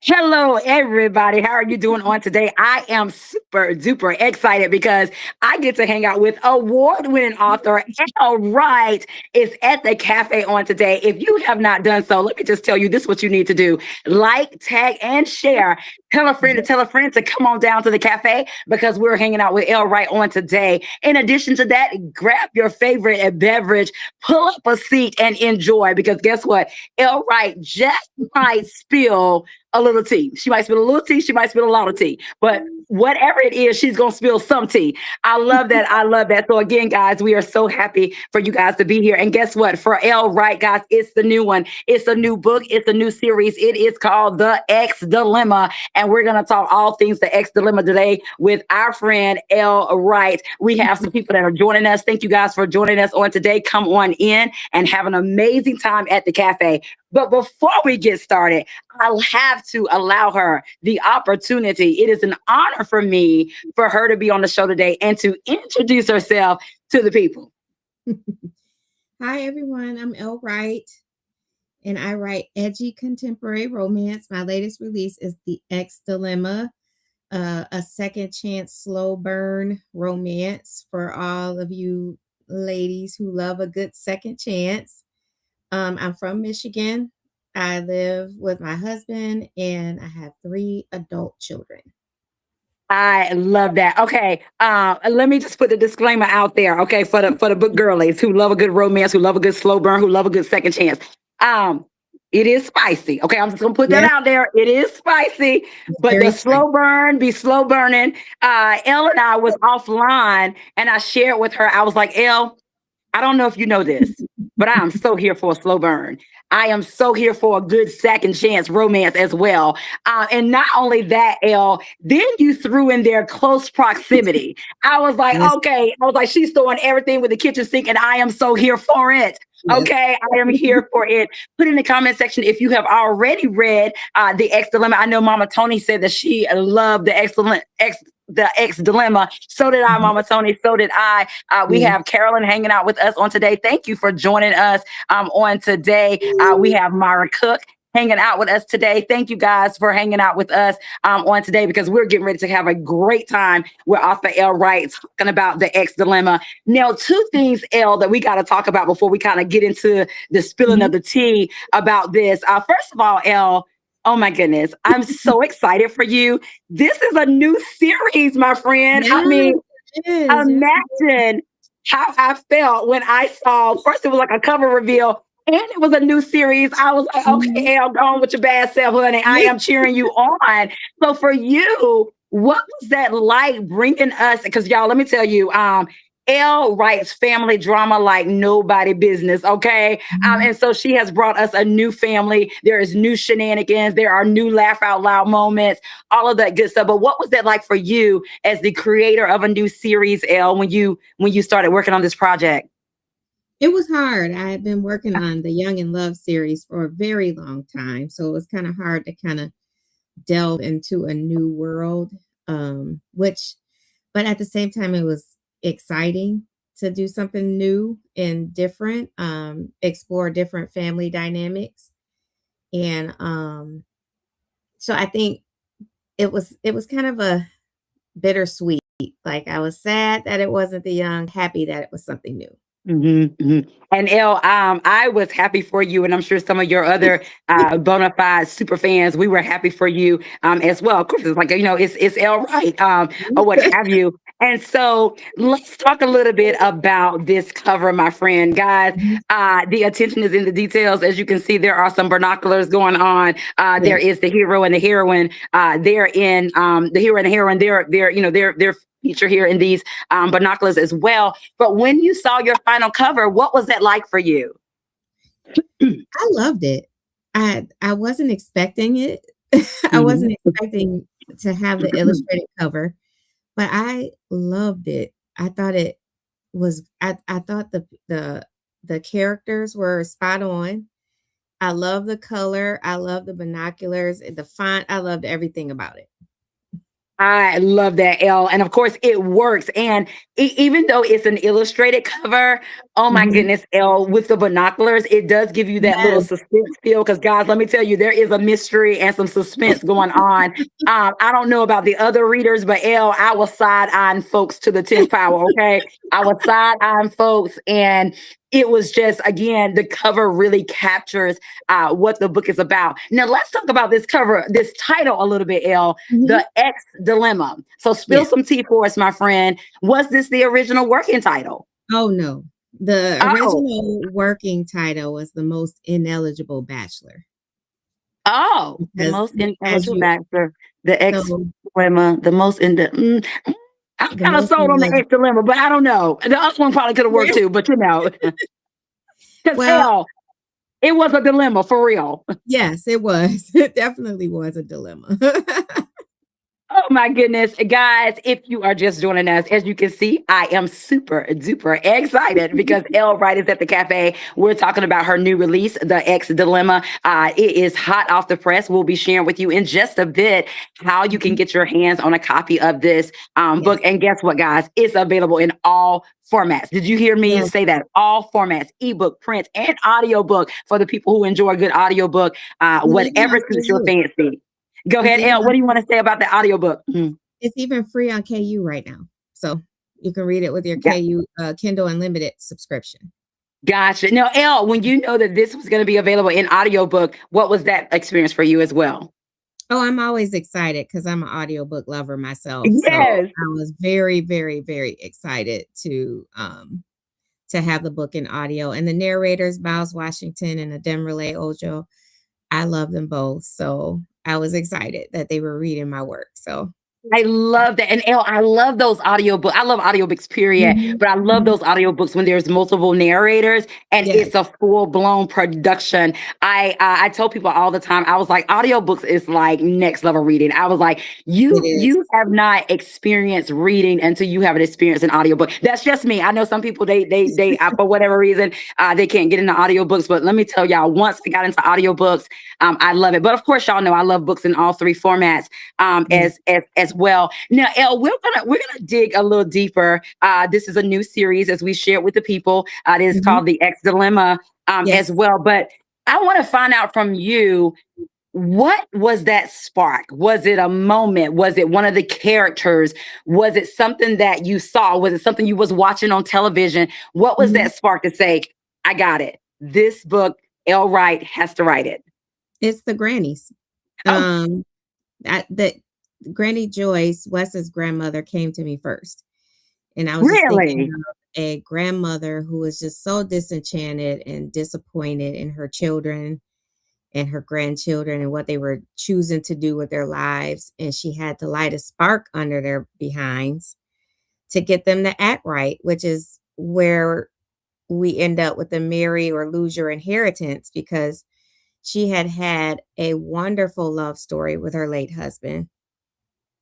Hello, everybody. How are you doing on today? I am super duper excited because I get to hang out with award winning author Elle Wright is at the cafe on today. If you have not done so, let me just tell you this is what you need to do: like, tag, and share. Tell a friend to tell a friend to come on down to the cafe because we're hanging out with Elle Wright on today. In addition to that, grab your favorite beverage, pull up a seat, and enjoy because guess what? Elle Wright just might spill a little tea. She might spill a little tea. She might spill a lot of tea. But whatever it is, she's going to spill some tea. I love that. I love that. So again, guys, we are so happy for you guys to be here. And guess what? For Elle Wright, guys, it's the new one. It's a new book. It's a new series. It is called The X Dilemma. And we're going to talk all things The X Dilemma today with our friend Elle Wright. We have some people that are joining us. Thank you guys for joining us on today. Come on in and have an amazing time at the cafe. But before we get started, I'll have to allow her the opportunity. It is an honor for me for her to be on the show today and to introduce herself to the people. Hi, everyone. I'm Elle Wright, and I write edgy contemporary romance. My latest release is The X Dilemma, a second chance slow burn romance for all of you ladies who love a good second chance. I'm from Michigan. I live with my husband, and I have 3 adult children. I love that. Okay, let me just put the disclaimer out there. Okay, for the book girlies who love a good romance, who love a good slow burn, who love a good second chance. Um, it is spicy. Okay, I'm just gonna put that Yeah, out there. It is spicy, it's but the very spicy. slow burn be slow burning. Elle and I was offline, and I shared with her. I was like, Elle, I don't know if you know this, but I am so here for a slow burn. I am so here for a good second chance romance as well. And not only that, Elle, then you threw in there close proximity. I was like, Yes, okay. I was like, she's throwing everything with the kitchen sink, and I am so here for it. yes. Okay, I am here for it. Put in the comment section if you have already read The X Dilemma. I know Mama Tony said that she loved the X Dilemma. So did I, Mhm. Mama Tony. So did I. We Yeah. have Carolyn hanging out with us on today. Thank you for joining us on today. We have Mara Cook hanging out with us today. Thank you guys for hanging out with us on today because we're getting ready to have a great time with author Elle Wright talking about the X Dilemma. Now, 2 things, Elle, that we got to talk about before we kind of get into the spilling Mhm. of the tea about this. First of all, Elle, oh my goodness, I'm so excited for you. This is a new series, my friend. I Yes, mean, it is. Yes, it is. imagine how I felt when I saw first it was like a cover reveal and it was a new series. I was like, Mhm. okay, Elle, go on with your bad self, honey. I am cheering you on. So for you, what was that like bringing us? Because y'all, let me tell you, Elle writes family drama like nobody business, okay? Mhm. And so she has brought us a new family. There is new shenanigans. There are new laugh out loud moments, all of that good stuff. But what was that like for you as the creator of a new series, Elle, when you started working on this project? It was hard. I had been working on the Young in Love series for a very long time, so it was kind of hard to kind of delve into a new world, which but at the same time, it was exciting to do something new and different, explore different family dynamics. And so I think it was kind of a bittersweet. Like I was sad that it wasn't the young, happy that it was something new. Mhm, mhm. And Elle, I was happy for you, and I'm sure some of your other bona fide super fans, we were happy for you as well. Of course, it's like it's Elle Wright, or what have you. And so let's talk a little bit about this cover, my friend. Guys, the attention is in the details. As you can see, there are some binoculars going on. There Yes. is the hero and the heroine. They're in the hero and the heroine. They're feature here in these binoculars as well. But when you saw your final cover, what was that like for you? I loved it. I wasn't expecting it. I Mhm. wasn't expecting to have the illustrated cover, but I loved it. I thought it was I thought the characters were spot on. I love the color, I love the binoculars, the font, I loved everything about it. I love that, Elle. And of course, it works. And even though it's an illustrated cover, Oh my Mhm. goodness, Elle, with the binoculars, it does give you that little Yes. suspense feel. Because, guys, let me tell you, there is a mystery and some suspense going on. I don't know about the other readers, but Elle, I was side eyeing folks to the 10th power. Okay. I was side eyeing folks, and it was just, again, the cover really captures what the book is about. Now, let's talk about this cover, this title a little bit, Elle, Mhm. The X Dilemma. So, spill Yes. some tea for us, my friend. Was this the original working title? Oh, no. The Oh, original working title was The Most Ineligible Bachelor oh, the because most as intelligent you actor, the ex so dilemma, the most in the. I'm the kind of most sold on the ineligible ex dilemma, but I don't know. The other one probably could have worked too, but because well, L, it was a dilemma for real. yes, it was. It definitely was a dilemma. Oh my goodness. Guys, if you are just joining us, as you can see, I am super duper excited because Elle Wright is at the cafe. We're talking about her new release, The X Dilemma. It is hot off the press. We'll be sharing with you in just a bit how you can Mhm. get your hands on a copy of this book. Yes. And guess what, guys? It's available in all formats. Did you hear me Yes. say that? All formats, ebook, print, and audiobook for the people who enjoy a good audiobook, And even whatever on suits your KU. fancy. Go It's ahead, even Elle. What on do you want to say about the audiobook? it's even free on KU right now. So you can read it with your Yeah, KU Kindle Unlimited subscription. gotcha. Now, Elle, when you know that this was going to be available in audiobook, what was that experience for you as well? Oh, I'm always excited because I'm an audiobook lover myself. So Yes. I was very, very, very excited to have the book in audio. And the narrators, Miles Washington and Ademrele Ojo, I love them both. So I was excited that they were reading my work. So I love that. And Elle, I love those audiobooks. I love audiobooks, period. mhm, But I love mhm. those audiobooks when there's multiple narrators and Yes, it's a full-blown production. I tell people all the time, I was like, audiobooks is like next level reading. I was like, it you is. have not experienced reading until you have an experience in audiobook. That's just me. I know some people they for whatever reason they can't get into audiobooks, but let me tell y'all, once I got into audiobooks, I love it. But of course, y'all know I love books in all three formats Yeah. as well. Now, Elle, we're gonna dig a little deeper. This is a new series, as we shared with the people. It is Mhm. called The X Dilemma as Yes. well. But I want to find out from you, what was that spark? Was it a moment? Was it one of the characters? Was it something that you saw? Was it something you was watching on television? What was Mhm. that spark to say, I got it? This book, Elle Wright has to write it. It's the grannies. Oh, Um, that Granny Joyce, Wes's grandmother, came to me first. And I was just thinking really? of a grandmother who was just so disenchanted and disappointed in her children and her grandchildren and what they were choosing to do with their lives. And she had to light a spark under their behinds to get them to act right, which is where we end up with the marry or lose your inheritance because she had had a wonderful love story with her late husband.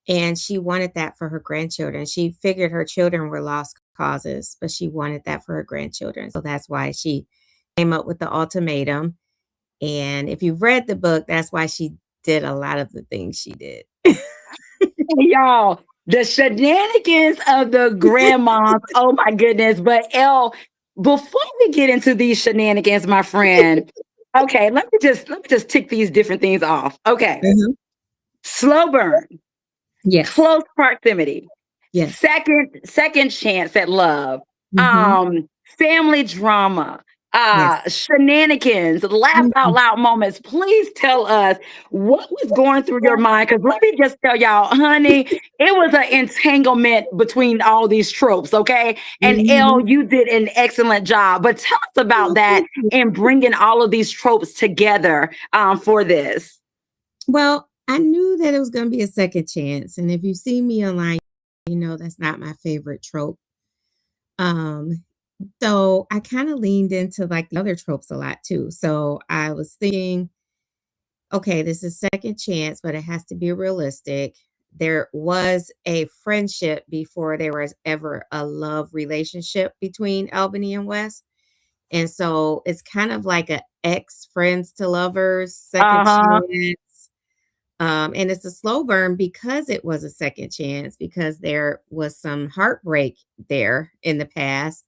And she wanted that for her grandchildren. She figured her children were lost causes, but she wanted that for her grandchildren. So that's why she came up with the ultimatum. And if you've read the book, that's why she did a lot of the things she did. Y'all, the shenanigans of the grandmas. Oh my goodness. But Elle, before we get into these shenanigans, my friend, okay, let me just tick these different things off. Okay. Mhm. Slow burn, Yes. close proximity, Yes. second chance at love, Mhm. family drama, Yes. shenanigans, laugh out Mhm. loud moments. Please tell us what was going through your mind, because let me just tell y'all, honey, it was an entanglement between all these tropes. Okay, and Elle, Mhm. you did an excellent job, but tell us about Oh, that thank you. and bringing all of these tropes together for this. Well, I knew that it was gonna be a second chance, and if you see me online, you know that's not my favorite trope. Um, so I kinda leaned into, like, the other tropes a lot too. So I was thinking, "Okay, this is second chance, but it has to be realistic." There was a friendship before there was ever a love relationship between Albany and West, and so it's kind of like a ex friends to lovers, second Uh-huh. chance. And it's a slow burn because it was a second chance, because there was some heartbreak there in the past.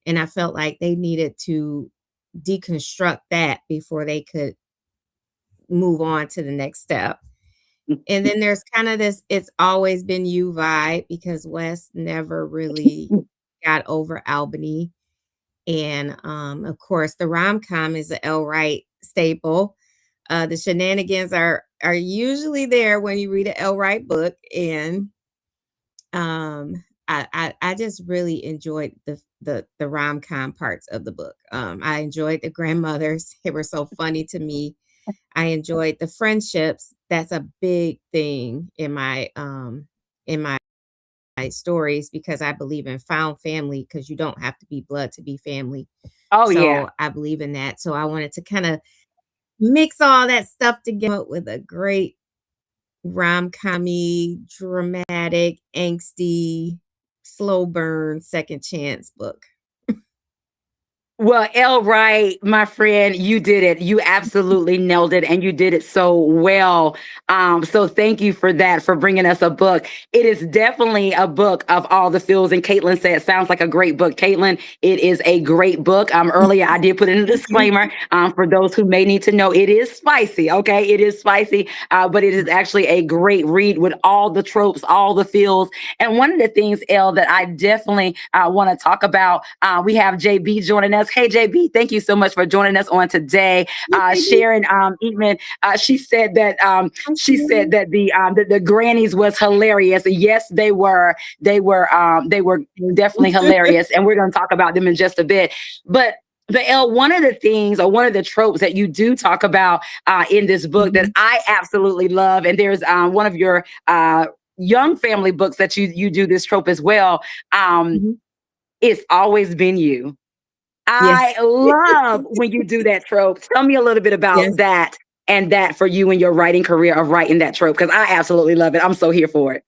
And I felt like they needed to deconstruct that before they could move on to the next step. And then there's kind of this "It's Always Been You" vibe because Wes never really got over Albany. And, of course, the rom-com is a Elle Wright staple. The shenanigans are usually there when you read an Elle Wright book, and, I just really enjoyed the rom-com parts of the book. I enjoyed the grandmothers. They were so funny to me. I enjoyed the friendships. That's a big thing in my stories because I believe in found family because you don't have to be blood to be family. Oh yeah. So I believe in that. So I wanted to kind of mix all that stuff together with a great rom-commy, dramatic, angsty, slow burn, second chance book. Well, Elle Wright, my friend, you did it. You absolutely nailed it, and you did it so well. So thank you for that, for bringing us a book. It is definitely a book of all the feels. And Caitlin said, "Sounds like a great book." Caitlin, it is a great book. Earlier I did put in a disclaimer for those who may need to know. It is spicy, okay? It is spicy, but it is actually a great read with all the tropes, all the feels. And one of the things, Elle, that I definitely want to talk about, we have JB joining us. Hey, JB, thank you so much for joining us on today. Sharon Eatman, she said that the grannies was hilarious. Yes, they were. They were definitely hilarious, and we're going to talk about them in just a bit. But Elle, one of the things or one of the tropes that you do talk about in this book that Mhm, I absolutely love, and there's one of your young family books that you do this trope as well. Um, mhm. it's always been you. I Yes. love when you do that trope. Tell me a little bit about Yes. that and that for you in your writing career of writing that trope because I absolutely love it. I'm so here for it.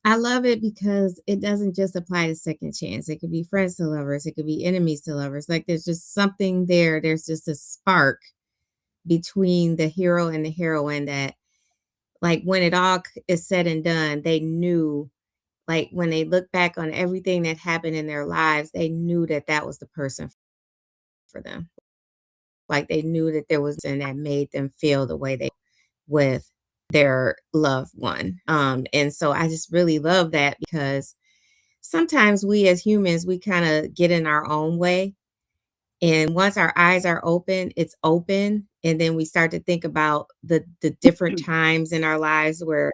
I love it because it doesn't just apply to second chance. It could be friends to lovers, it could be enemies to lovers. Like there's just something there. There's just a spark between the hero and the heroine that like when it all is said and done, they knew like when they look back on everything that happened in their lives, they knew that that was the person for them. Like they knew that there was and that made them feel the way they with their loved one. And so I just really love that because sometimes we as humans, we kind of get in our own way. And once our eyes are open, it's open. And then we start to think about the different times in our lives where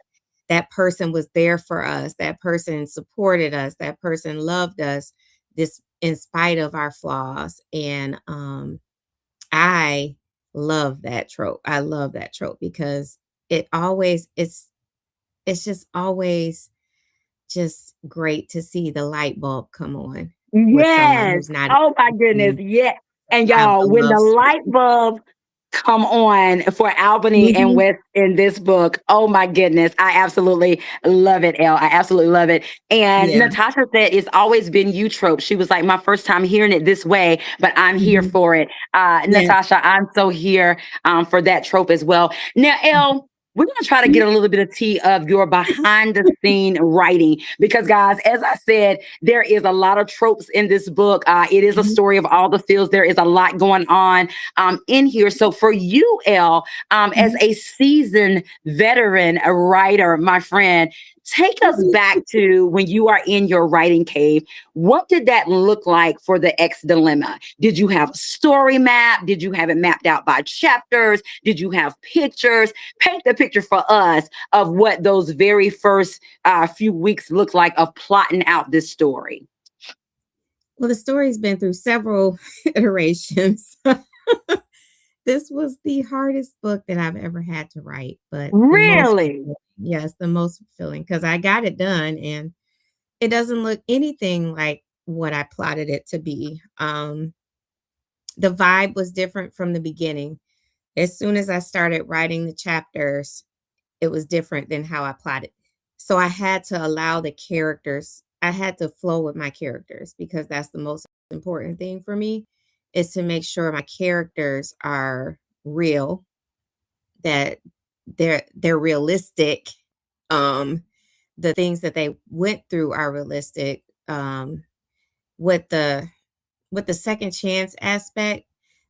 that person was there for us, that person supported us, that person loved us, this in spite of our flaws. And I love that trope. I love that trope because it always it's just always just great to see the light bulb come on with someone Yes. who's not Oh my goodness. to Yeah. And have y'all, the when love the story. light bulb come on for Albany and Mhm, West in this book. Oh my goodness. I absolutely love it, Elle. I absolutely love it. And yeah, Natasha said it's always been you trope. She was like, my first time hearing it this way, but I'm here mhm, for it. yeah, Natasha, I'm so here for that trope as well. Now, Elle, we're going to try to mhm, get a little bit of tea of your behind the scene writing because, guys, as I said, there is a lot of tropes in this book. It is a mhm, story of all the fields. There is a lot going on in here. So for you, Elle, as mhm. a seasoned veteran, a writer, my friend, take us back to when you are in your writing cave. What did that look like for the X dilemma? Did you have a story map? Did you have it mapped out by chapters? Did you have pictures? Paint the picture for us of what those very first few weeks looked like of plotting out this story. Well, the story's been through several iterations. This was the hardest book that I've ever had to write, but the most Really? fulfilling. Yes, the most fulfilling because I got it done and it doesn't look anything like what I plotted it to be. The vibe was different from the beginning. As soon as I started writing the chapters, it was different than how I plotted. So I had to allow the characters, I had to flow with my characters because that's the most important thing for me is to make sure my characters are real, that they're realistic. Um the things that they went through are realistic. With the with the second chance aspect,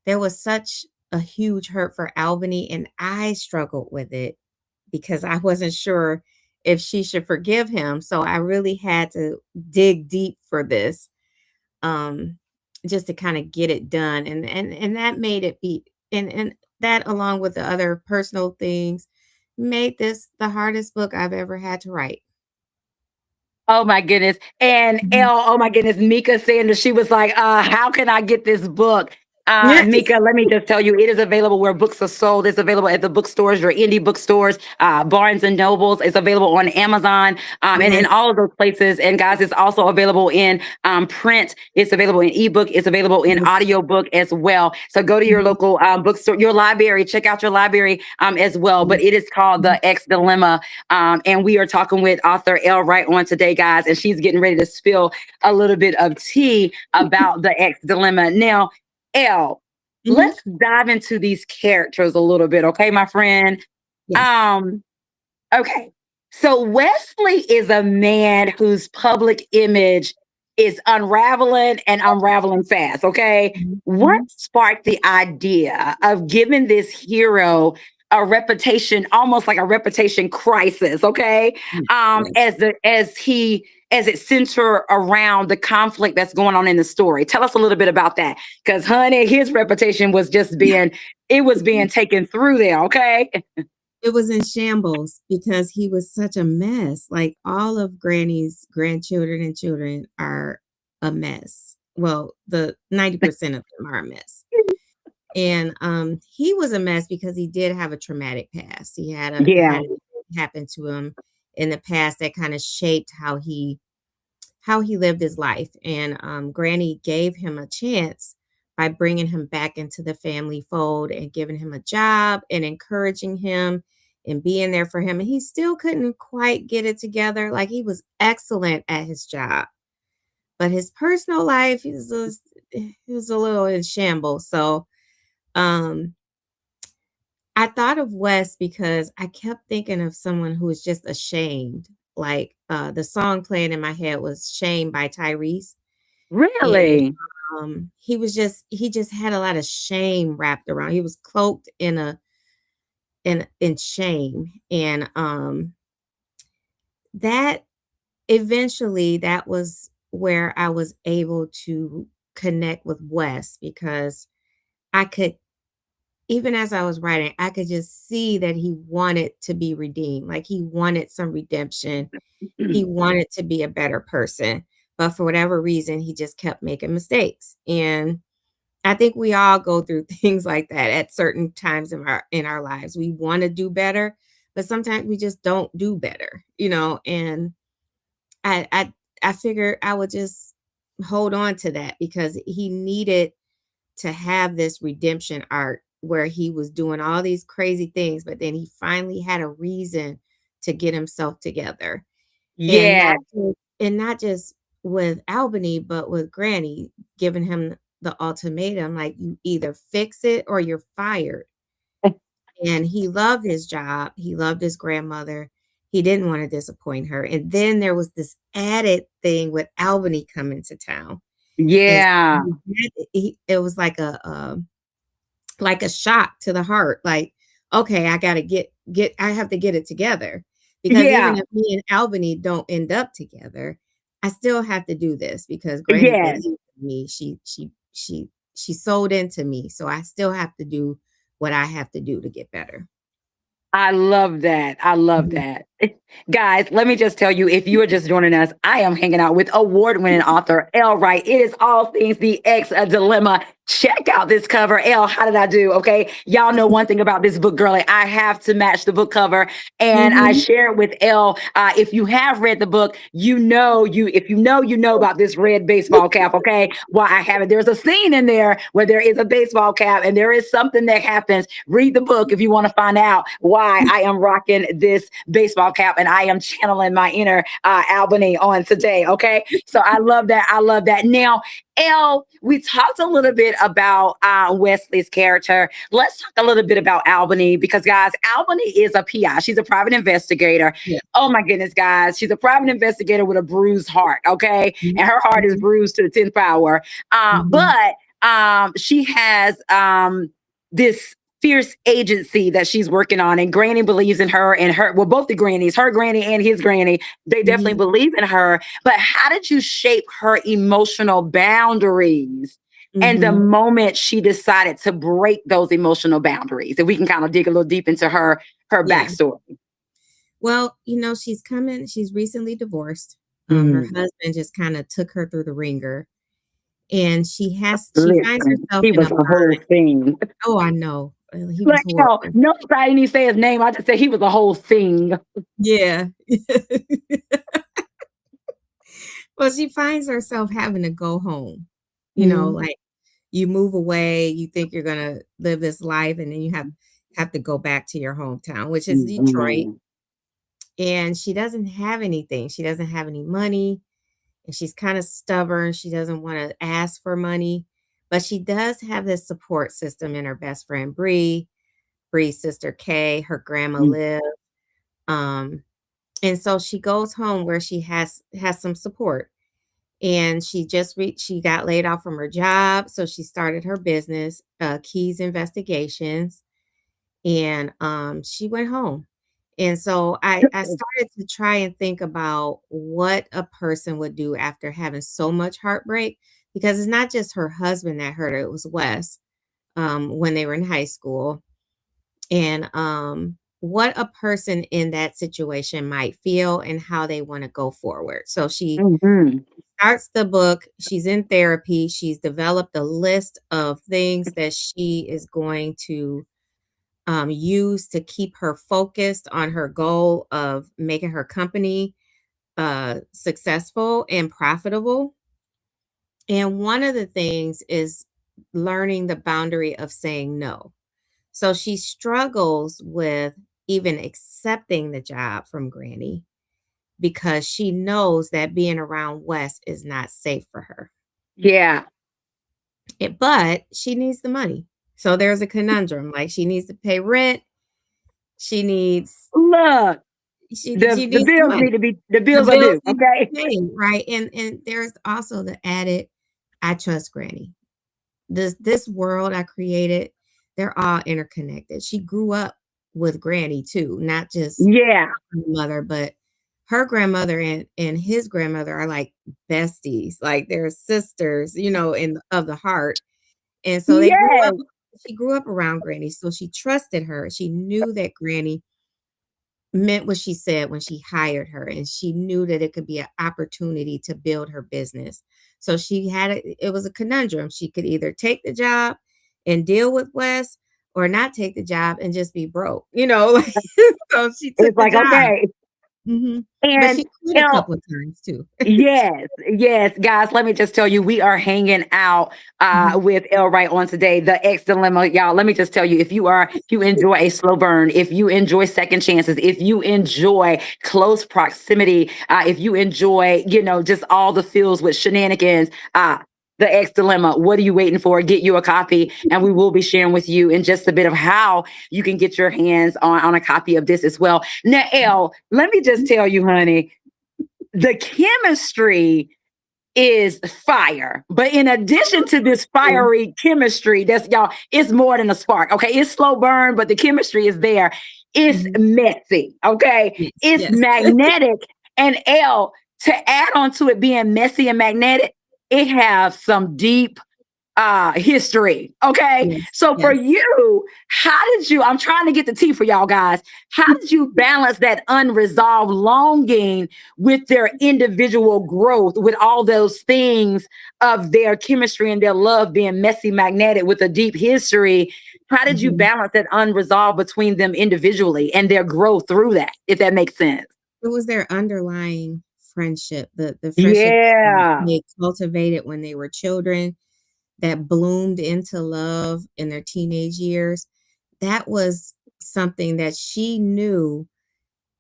there was such a huge hurt for Albany, and I struggled with it because I wasn't sure if she should forgive him. So I really had to dig deep for this, um, just to kind of get it done. And that made it be and that along with the other personal things made this the hardest book I've ever had to write. Oh my goodness. And Mhm. Elle, oh my goodness, Mika saying that she was like, how can I get this book? Yeah. Mika, let me just tell you, it is available where books are sold. It's available at the bookstores, your indie bookstores, Barnes and Nobles. It's available on Amazon, and in Yes. all of those places. And guys, it's also available in print. It's available in ebook. It's available in Yes. audiobook as well. So go to your Mhm. local bookstore, your library, check out your library as well. But Yes. it is called Mhm. The X Dilemma, and we are talking with author Elle Wright on today, guys, and she's getting ready to spill a little bit of tea about the X dilemma. Now, Elle, Mhm. let's dive into these characters a little bit, okay, my friend? Yes. Um, Okay. So Wesley is a man whose public image is unraveling and unraveling fast. Okay. Mhm. What Mhm. sparked the idea of giving this hero a reputation, almost like a reputation crisis? Okay. Yes. Yes. As it center around the conflict that's going on in the story. Tell us a little bit about that. Because honey, his reputation was just being it was being taken through there. Okay. It was in shambles because he was such a mess. Like all of Granny's grandchildren and children are a mess. Well, the 90% of them are a mess. And he was a mess because he did have a traumatic past. He Yeah. had an event happen to him in the past that kind of shaped how he lived his life. And Granny gave him a chance by bringing him back into the family fold and giving him a job and encouraging him and being there for him. And he still couldn't quite get it together. Like he was excellent at his job, but his personal life, he was a little in shambles. So um, I thought of Wes because I kept thinking of someone who was just ashamed. Like the song playing in my head was Shame by Tyrese. And Really? he just had a lot of shame wrapped around. He was cloaked in shame. And that eventually that was where I was able to connect with Wes because I could even as I was writing, I could just see that he wanted to be redeemed. Like he wanted some redemption. He wanted to be a better person. But for whatever reason, he just kept making mistakes. And I think we all go through things like that at certain times in our lives. We want to do better, but sometimes we just don't do better, you know. And I I I figured I would just hold on to that because he needed to have this redemption arc where he was doing all these crazy things, but then he finally had a reason to get himself together. And Yeah. not just with Albany, but with Granny giving him the ultimatum, like, "You either fix it or you're fired." And he loved his job, he loved his grandmother, he didn't wanna disappoint her, and then there was this added thing with Albany coming to town, and so Yeah. it was like a shock to the heart, like, "Okay, I gotta get I have to get it together, because even Yeah. if me and Albany don't end up together, I still have to do this because Granny Yes. believed in me, she sold into me, so I still have to do what I have to do to get better." I love that. I love Mhm. that. Guys, let me just tell you, if you are just joining us, I am hanging out with award-winning author Elle Wright. It is all things the X a dilemma. Check out this cover. Elle, how did I do? Okay. Y'all know one thing about this book, girlie. I have to match the book cover. And I Mhm. share it with Elle. If you have read the book, you know about this red baseball cap. Okay. Why I have it. There's a scene in there where there is a baseball cap and there is something that happens. Read the book if you want to find out why I am rocking this baseball cap and I am channeling my inner Albany on today. Okay. So I love that. I love that. Now, Elle, we talked a little bit about Wesley's character. Let's talk a little bit about Albany because, guys, Albany is a PI. She's a private investigator. Yeah. Oh my goodness, guys, she's a private investigator with a bruised heart. Okay, Mhm, and her heart is mhm, bruised to the 10th power. mhm, But she has this fierce agency that she's working on, and Granny believes in her, and her, well, both the grannies, her granny and his granny, they definitely mhm, believe in her. But how did you shape her emotional boundaries and the mhm. moment she decided to break those emotional boundaries? If we can kind of dig a little deep into her Yeah. backstory. Well, she's recently divorced. Her Mm. husband just kind of took her through the ringer, and she finds Listen, herself he in a was a whole bind. thing. Oh, I know. He was Like, no, horrible. nobody need to say his name. I just said he was a whole thing. Yeah. Well, she finds herself having to go home. Mm. Like you move away, you think you're gonna live this life, and then you have to go back to your hometown, which is Detroit. Mhm. And she doesn't have anything. She doesn't have any money, and she's kind of stubborn. She doesn't want to ask for money, but she does have this support system in her best friend Bree, Bree's sister Kay, her grandma Mm. Liv. Um, and so she goes home where she has some support. And she got laid off from her job, so she started her business, Keys Investigations, and she went home. And so I started to try and think about what a person would do after having so much heartbreak, because it's not just her husband that hurt her, it was Wes, when they were in high school. And what a person in that situation might feel and how they want to go forward. So she Mhm. starts the book. She's in therapy. She's developed a list of things that she is going to use to keep her focused on her goal of making her company successful and profitable. And one of the things is learning the boundary of saying no. So she struggles with even accepting the job from Granny because she knows that being around Wes is not safe for her. Yeah. But she needs the money. So there's a conundrum. Like she needs to pay rent. She needs Look, she the needs the bills money. need to be the The bills are bills due. need to Okay. be paid, right? And there's also the added, I trust Granny. This world I created, they're all interconnected. She grew up with Granny too, not just Yeah. her mother, but her grandmother and his grandmother are like besties, like they're sisters, in of the heart. And so Yes. she grew up around Granny, so she trusted her. She knew that Granny meant what she said when she hired her, and she knew that it could be an opportunity to build her business. So it was a conundrum. She could either take the job and deal with Wes or not take the job and just be broke, like, so she took It's the like, job. okay. Mhm. But And she quit you a know, couple of times too. yes, yes, guys. Let me just tell you, we are hanging out Mhm. with Elle Wright on today, the X Dilemma, y'all. Let me just tell you, if you enjoy a slow burn, if you enjoy second chances, if you enjoy close proximity, if you enjoy, just all the feels with shenanigans, the X Dilemma. What are you waiting for? Get you a copy, and we will be sharing with you in just a bit of how you can get your hands on a copy of this as well. Now, Elle, let me just tell you, honey, the chemistry is fire. But in addition to this fiery chemistry, that's y'all, it's more than a spark. Okay. It's slow burn, but the chemistry is there. It's Mhm. messy. Okay. Yes, It's yes. magnetic. And L, to add on to it being messy and magnetic, it has some deep history. Okay. Yes, So for yes. you, how did you, I'm trying to get the tea for y'all guys. How did you balance that unresolved longing with their individual growth, with all those things of their chemistry and their love being messy, magnetic with a deep history? How did you Mhm. balance that unresolved between them individually and their growth through that, if that makes sense? It was their underlying friendship, the friendship Yeah. they cultivated when they were children that bloomed into love in their teenage years. That was something that she knew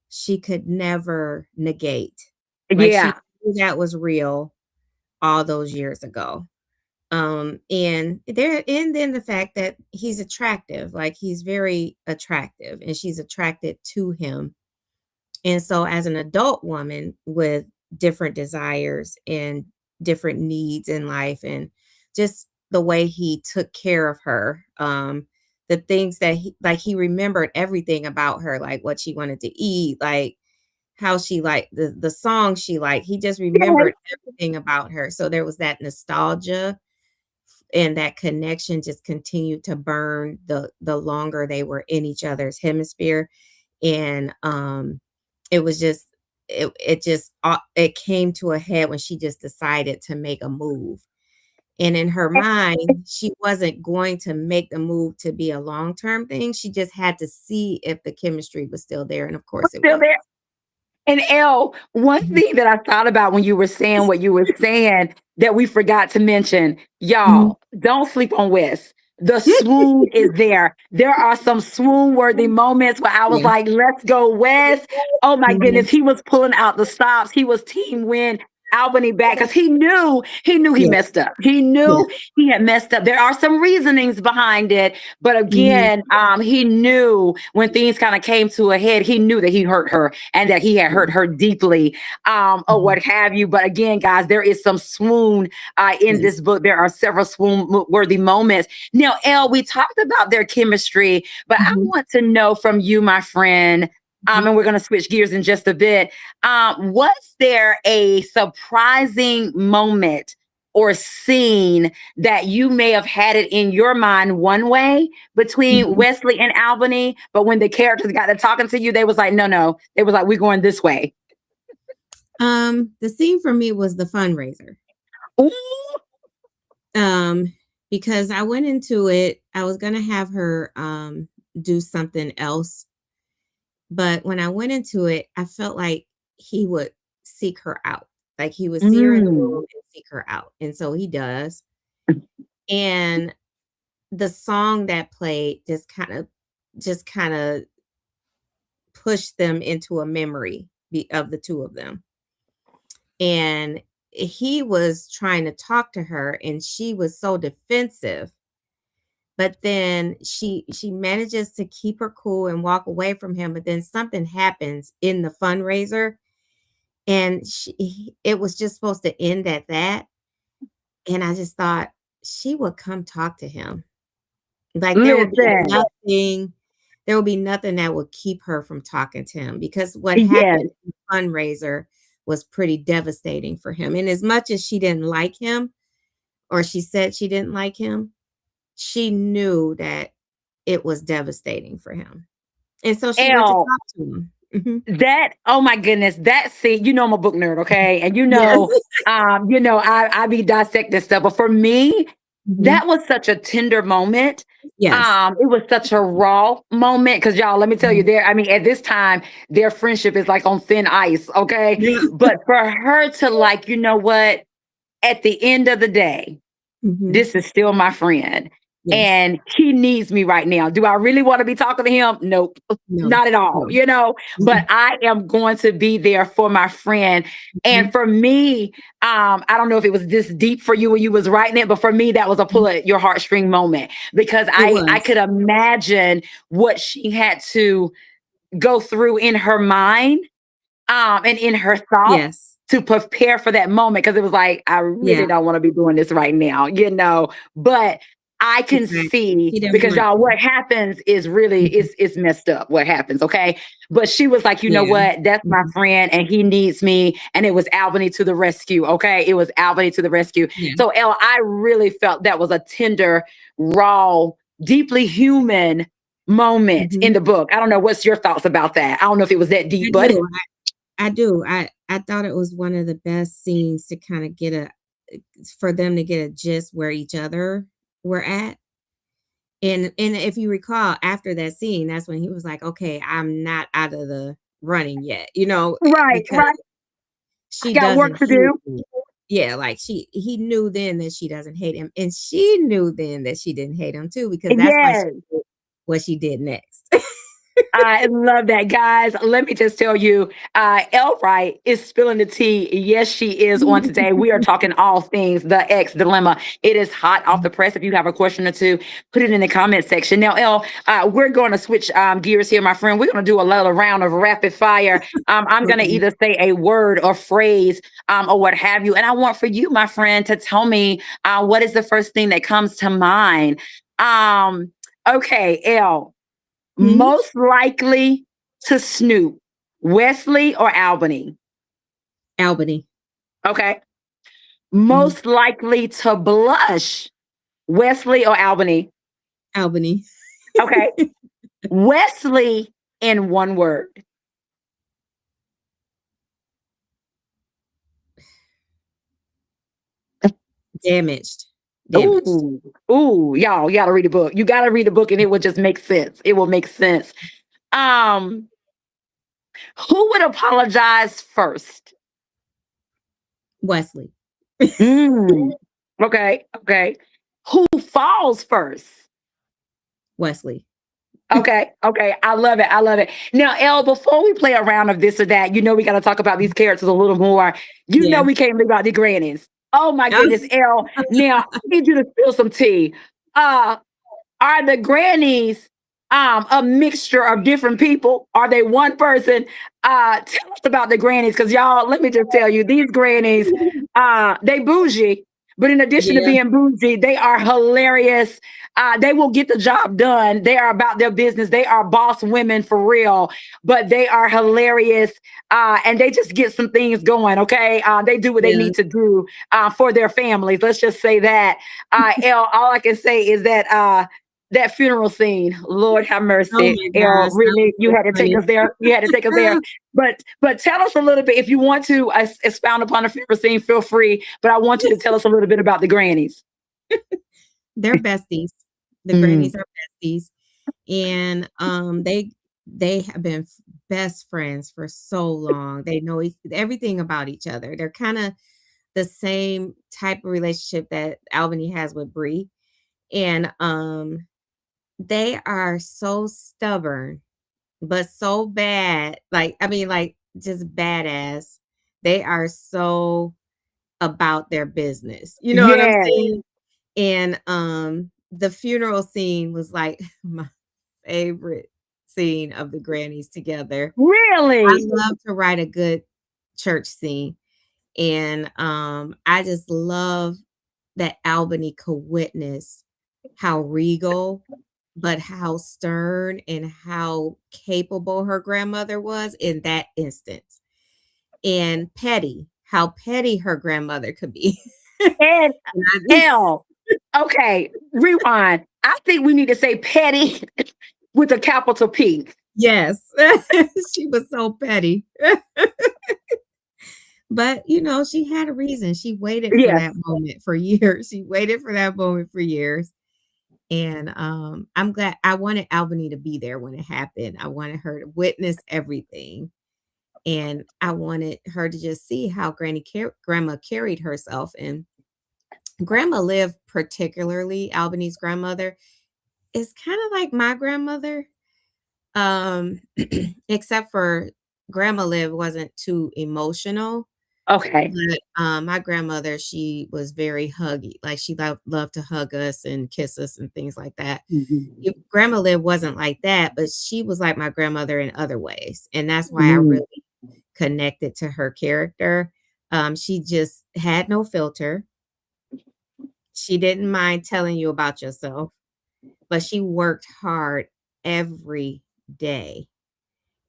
she could never negate. Like she Yeah. knew that was real all those years ago. And then the fact that he's attractive, like he's very attractive and she's attracted to him. And so as an adult woman with different desires and different needs in life, and just the way he took care of her, the things that he remembered everything about her, like what she wanted to eat, like how she liked the song she liked. He just Yes. remembered everything about her. So there was that nostalgia, and that connection just continued to burn the longer they were in each other's hemisphere. And it was just it came to a head when she just decided to make a move. And in her mind, she wasn't going to make the move to be a long-term thing. She just had to see if the chemistry was still there, and of course it Still was. there. And Elle, one Mhm. thing that I thought about when you were saying what you were saying that we forgot to mention, Mhm. y'all, don't sleep on Wes. The swoon is there. There are some swoon worthy moments where I was Yeah. like, let's go, Wes. Oh my Mhm. goodness. He was pulling out the stops. He was team win Albany back because he knew he Yeah. messed up. He Yeah. knew he had messed up. There are some reasonings behind it, but Mhm. again, he knew when things kind of came to a head, he knew that he hurt her and that he had hurt Yeah. her deeply, or Mhm. what have you. But again, guys, there is some swoon in Yes. this book. There are several swoon worthy moments. Now, Elle, we talked about their chemistry, but I Mhm. want to know from you, my friend. Mhm. And we're going to switch gears in just a bit. Was there a surprising moment or scene that you may have had it in your mind one way between Mhm. Wesley and Albany, but when the characters got to talking to you, they was like, no, no. It was like, we're going this way. The scene for me was the fundraiser. Ooh, Um, because I went into it, I was gonna have her do something else, but when I went into it, I felt like he would seek her out. Like he would see her in the mm, room and seek her out. And so he does. And the song that played just kind of pushed them into a memory of the two of them. And he was trying to talk to her and she was so defensive, but then she manages to keep her cool and walk away from him, but then something happens in the fundraiser, and it was just supposed to end at that. And I just thought she would come talk to him. Like listen, there would be nothing that would keep her from talking to him, because what yes, happened in the fundraiser was pretty devastating for him. And as much as she didn't like him, or she said she didn't like him, she knew that it was devastating for him. And so she went to Elle, talk to him. Mhm. that, oh my goodness, that scene, I'm a book nerd, okay? And Yes. I be dissecting stuff. But for me, Mhm. that was such a tender moment. Yes. It was such a raw moment because y'all, let me tell you, Mhm. at this time, their friendship is like on thin ice, okay? Yeah. But for her to like, you know what, at the end of the day, Mhm. this is still my friend. Yes. And he needs me right now. Do I really want to be talking to him? Nope, No. not at all, No. but Mhm. I am going to be there for my friend. And Mhm. for me, I don't know if it was this deep for you when you was writing it, but for me, that was a pull Mhm. at your heartstring moment because It I was. could imagine what she had to go through in her mind and in her thoughts Yes. to prepare for that moment because it was like, I really Yeah. don't want to be doing this right now, but I can Exactly. see She didn't because want y'all, to. what happens is really Mhm. it's messed up what happens, okay? But she was like, you know Yeah. what? That's my Mhm. friend and he needs me. And it was Albany to the rescue, okay? It was Albany to the rescue. Yeah. So Elle, I really felt that was a tender, raw, deeply human moment in Mhm. the book. I don't know what's your thoughts about that. I don't know if it was that I deep, but do. I do. I thought it was one of the best scenes to kinda get a for them to get a gist where each other were at. And if you recall, after that scene, that's when he was like, "Okay, I'm not out of the running yet," right, because right. I she got work doesn't to hate do. me. Yeah, like, he knew then that she doesn't hate him, and she knew then that she didn't hate him too, because that's why she Yes. did what she did next. I love that, guys. Let me just tell you, Elle Wright is spilling the tea. Yes, she is on today. We are talking all things the X dilemma. It is hot off the press. If you have a question or two, put it in the comment section. Now, Elle, we're going to switch gears here, my friend. We're going to do a little round of rapid fire. I'm going to Okay. either say a word or phrase or what have you. And I want for you, my friend, to tell me what is the first thing that comes to mind. Okay, Elle. Hmm? Most likely to snoop, Wesley or Albany? Albany. Okay. Hmm. Most likely to blush, Wesley or Albany? Albany. Okay. Wesley in one word. Damaged. Damaged. Ooh, ooh, y'all, you gotta read the book. You gotta read the book and it will just make sense. It will make sense. Um, who would apologize first? Wesley. Mm, okay, okay. Who falls first? Wesley. Okay, okay. I love it. I love it. Now, Elle, before we play a round of this or that, we got to talk about these characters a little more. Yeah. We can't leave out the grannies. Oh my goodness, Elle. Now, I need you to spill some tea. Uh, are the grannies a mixture of different people? Are they one person? Tell us about the grannies, because y'all, let me just tell you, these grannies, they bougie, but in addition to Yeah. being bougie, they are hilarious. They will get the job done. They are about their business. They are boss women for real, but they are hilarious. And they just get some things going. Okay. They do what they Yeah. need to do for their families. Let's just say that. Elle, all I can say is that that funeral scene, Lord have Oh mercy. my Elle, gosh, that really, was you so had to take funny. us there. You had to take us there. But tell us a little bit. If you want to expound upon the funeral scene, feel free. But I want you to tell us a little bit about the grannies. They're besties. The Mm, grannies are besties, and they have been best friends for so long. They know everything about each other. They're kind of the same type of relationship that Albany has with Bree, and they are so stubborn, but so bad. Like I mean, like just badass. They are so about their business. You know what I'm yes. saying? And, the funeral scene was, like, my favorite scene of the grannies together. I Really? love to write a good church scene, and, I just love that Albany could witness how regal, but how stern and how capable her grandmother was in that instance, and petty, how petty her grandmother could be. And And I L. Okay, rewind. I think we need to say petty with a capital P. Yes. She was so petty. But, she had a reason. She waited for Yes. that moment for years. She waited for that moment for years. And, I'm glad I wanted Albany to be there when it happened. I wanted her to witness everything, and I wanted her to just see how grandma carried herself, and grandma lived particularly Albany's grandmother is kinda like my grandmother. Um, except for grandma Liv wasn't too emotional, Okay. but, my grandmother, she was very huggy, like, she loved to hug us and kiss us and things like that. Mhm. Grandma Liv wasn't like that, but she was like my grandmother in other ways, and that's why I Mm. really connected to her character. She just had no filter. She didn't mind telling you about yourself, but she worked hard every day.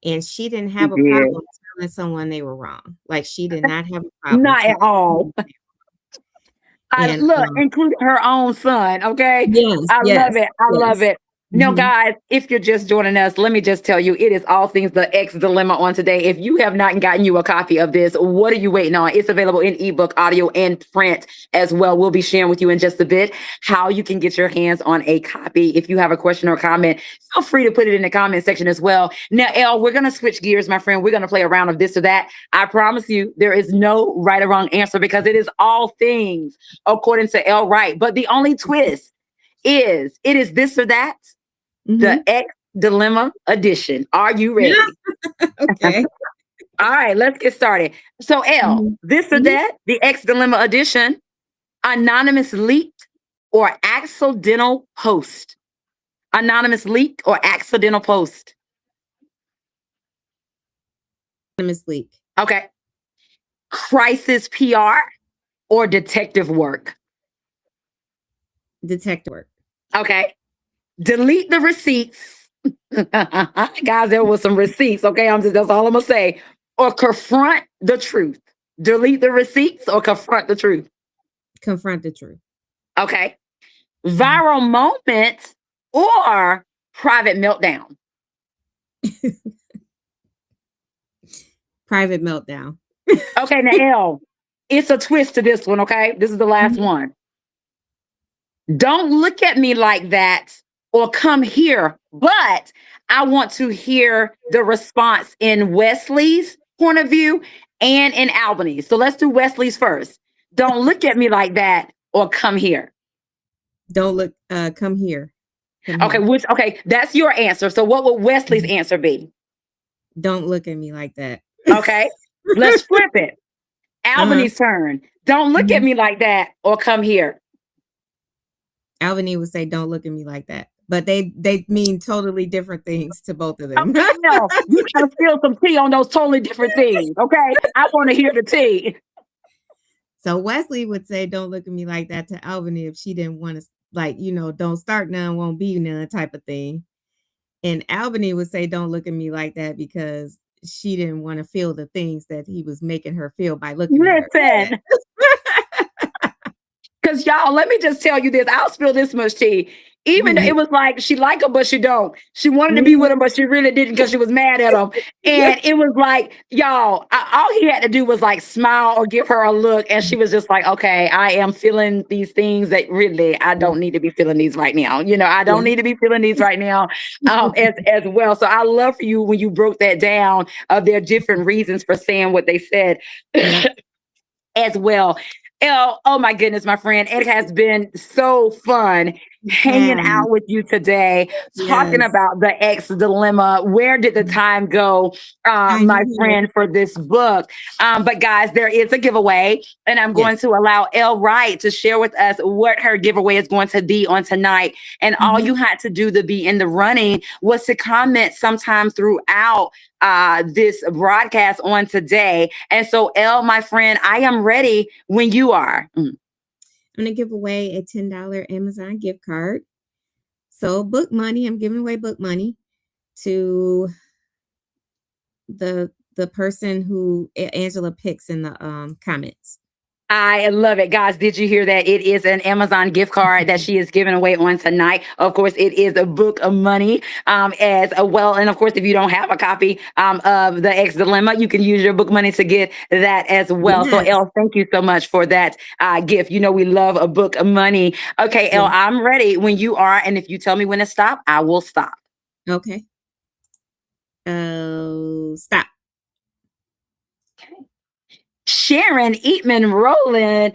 And she didn't She have a did. problem telling someone they were wrong. Like, she did not have a problem Not at telling all. someone and, Look, including her own son, okay? yes, I love yes, it, I love yes. it. Now, Mhm. guys, if you're just joining us, let me just tell you, it is all things the X dilemma on today. If you have not gotten you a copy of this, what are you waiting on? It's available in ebook, audio, and print as well. We'll be sharing with you in just a bit how you can get your hands on a copy. If you have a question or comment, feel free to put it in the comment section as well. Now, Elle, we're going to switch gears, my friend. We're going to play a round of this or that. I promise you, there is no right or wrong answer because it is all things according to Elle Wright. But the only twist is it is this or that, the Mhm. X Dilemma edition. Are you ready? Okay. All right, let's get started. So, L, Mhm. this or Mhm. that, the X Dilemma edition, anonymous leaked or accidental post? Anonymous leak or accidental post? Anonymous leak. Okay. Crisis PR or detective work? Detective work. Okay. Delete the receipts. Guys, there was some receipts. Okay. That's all I'm gonna say. Or confront the truth. Delete the receipts or confront the truth. Confront the truth. Okay. Mhm. Viral moment or private meltdown. Private meltdown. Okay, now L, it's a twist to this one, okay? This is the last Mhm. one. Don't look at me like that or come here, but I want to hear the response in Wesley's point of view and in Albany's. So let's do Wesley's first. Don't look at me like that or come here. Don't look. Come here. Come Okay, here. okay, that's your answer. So what would Wesley's Mhm. answer be? Don't look at me like that. Okay, let's flip it. Uh-huh. Albany's turn. Don't look at Mhm. me like that or come here. Albany would say, "Don't look at me like that," but they mean totally different things to both of them. Okay, no, you gotta spill some tea on those totally different things. Okay, I want to hear the tea. So Wesley would say, "Don't look at me like that" to Albany if she didn't want to, like, don't start none, won't be none type of thing. And Albany would say, "Don't look at me like that" because she didn't want to feel the things that he was making her feel by looking at her. Listen, because y'all, let me just tell you this. I'll spill this much tea. Even though it was like she like him, but she don't. She wanted to be with him, but she really didn't because she was mad at him. Yeah. And it was like, y'all, all he had to do was like smile or give her a look, and she was just like, "Okay, I am feeling these things that really I don't need to be feeling these right now. I don't need to be feeling these right now, as well." So I love for you when you broke that down of their different reasons for saying what they said. Yeah. As well. Oh my goodness, my friend. It has been so fun hanging Yeah. out with you today, talking Yes. about the X dilemma. Where did the time go, I my know. friend, for this book? But guys, there is a giveaway, and I'm going Yes. to allow Elle Wright to share with us what her giveaway is going to be on tonight. And all Mhm. you had to do to be in the running was to comment sometime throughout this broadcast on today. And so, Elle, my friend, I am ready when you are. I'm gonna give away a $10 Amazon gift card. So book money. I'm giving away book money to the person who Angela picks in the comments. I love it. Guys, did you hear that? It is an Amazon gift card that she is giving away on tonight. Of course, it is a book of money as well. And of course, if you don't have a copy of The X Dilemma, you can use your book money to get that as well. So, Yes. Elle, thank you so much for that gift. We love a book of money. Okay, Elle, Yeah. I'm ready when you are. And if you tell me when to stop, I will stop. Okay. Oh, stop. Sharon Eatman Rowland,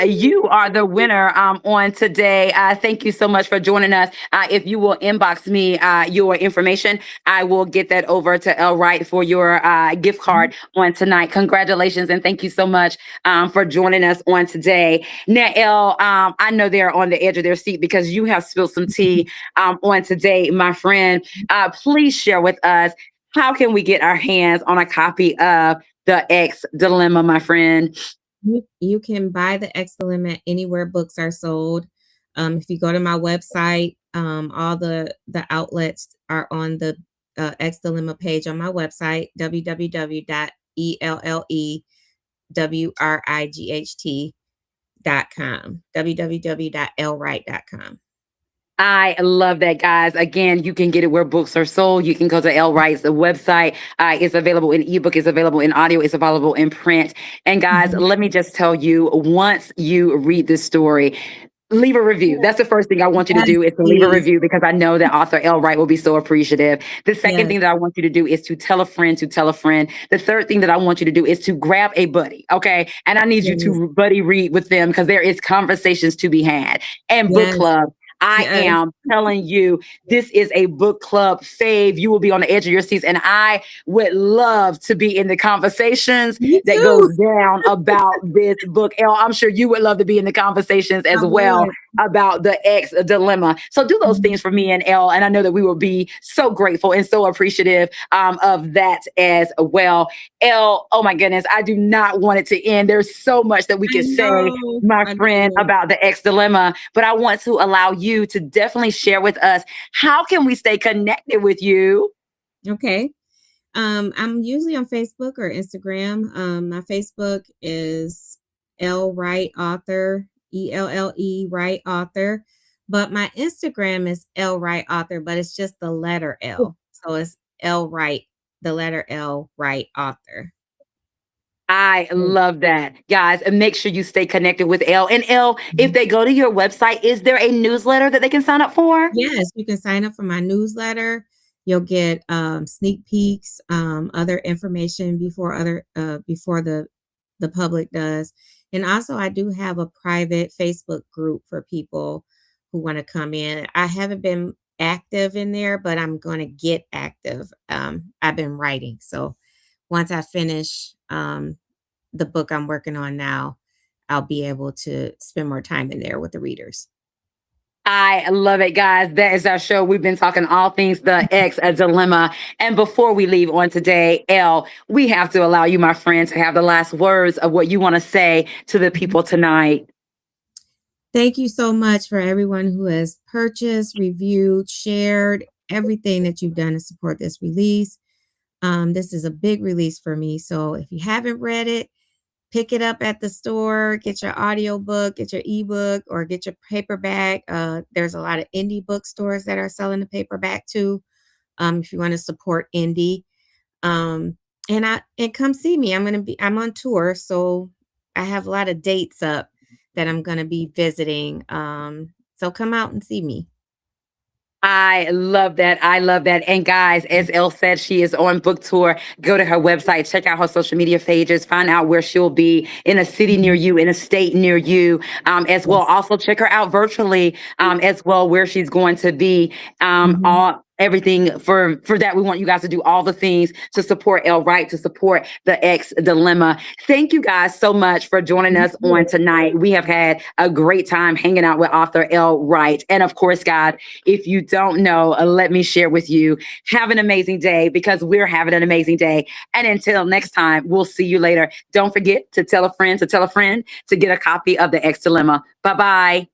you are the winner on today. Thank you so much for joining us. If you will inbox me your information, I will get that over to Elle Wright for your gift card on tonight. Congratulations and thank you so much for joining us on today. Now, Elle, I know they're on the edge of their seat because you have spilled some tea on today, my friend. Please share with us, how can we get our hands on a copy of The X Dilemma, my friend? You can buy the X Dilemma anywhere books are sold. If you go to my website, all the outlets are on the X Dilemma page on my website, www.ellewright.com, www.ellwright.com. I love that, guys. Again, you can get it where books are sold. You can go to Elle Wright's website. It's available in ebook, it's available in audio, it's available in print. And guys, Mhm. let me just tell you, once you read this story, leave a review. That's the first thing I want you to Yes, do, is to leave a please. review, because I know that author Elle Wright will be so appreciative. The second Yes, thing that I want you to do is to tell a friend to tell a friend. The third thing that I want you to do is to grab a buddy, okay? And I need you yes, to buddy read with them, because there is conversations to be had and book yes. club. I Yes, am telling you, this is a book club fave. You will be on the edge of your seats, and I would love to be in the conversations me that goes too. down about this book. Elle, I'm sure you would love to be in the conversations I as well would. about the X dilemma. So do those Mhm. things for me and Elle, and I know that we will be so grateful and so appreciative of that as well. Elle, oh my goodness, I do not want it to end. There's so much that we I could say, know. my I friend, know. about the X dilemma, but I want to allow you to definitely share with us, how can we stay connected with you? Okay. I'm usually on Facebook or Instagram. My Facebook is Elle Wright Author, ELLE Wright Author. But my Instagram is Elle Wright Author, but it's just the letter L. So it's Elle Wright, the letter L Wright Author. I Mm. love that, guys. And make sure you stay connected with Elle. And Elle, if Mhm. they go to your website, is there a newsletter that they can sign up for? Yes, you can sign up for my newsletter. You'll get sneak peeks, other information before the public does. And also, I do have a private Facebook group for people who want to come in. I haven't been active in there, but I'm going to get active. I've been writing, so once I finish the book I'm working on now, I'll be able to spend more time in there with the readers. I love it, guys. That is our show. We've been talking all things the X, a dilemma. And before we leave on today, Elle, we have to allow you, my friend, to have the last words of what you want to say to the Mhm. people tonight. Thank you so much for everyone who has purchased, reviewed, shared everything that you've done to support this release. This is a big release for me. So if you haven't read it, pick it up at the store, get your audiobook, get your ebook, or get your paperback. There's a lot of indie bookstores that are selling the paperback too. If you want to support indie. Um, and come see me. I'm on tour, so I have a lot of dates up that I'm gonna be visiting. So come out and see me. I love that. I love that. And guys, as Elle said, she is on book tour. Go to her website, check out her social media pages, find out where she'll be in a city near Mhm. you, in a state near you, as well. Yes. Also, check her out virtually as well, where she's going to be. Mhm. All everything for that. We want you guys to do all the things to support Elle Wright, to support the X dilemma. Thank you guys so much for joining You us on too. tonight. We have had a great time hanging out with author Elle Wright. And of course, God, if you don't know, let me share with you. Have an amazing day, because we're having an amazing day. And until next time, we'll see you later. Don't forget to tell a friend to tell a friend to get a copy of The X Dilemma. Bye bye.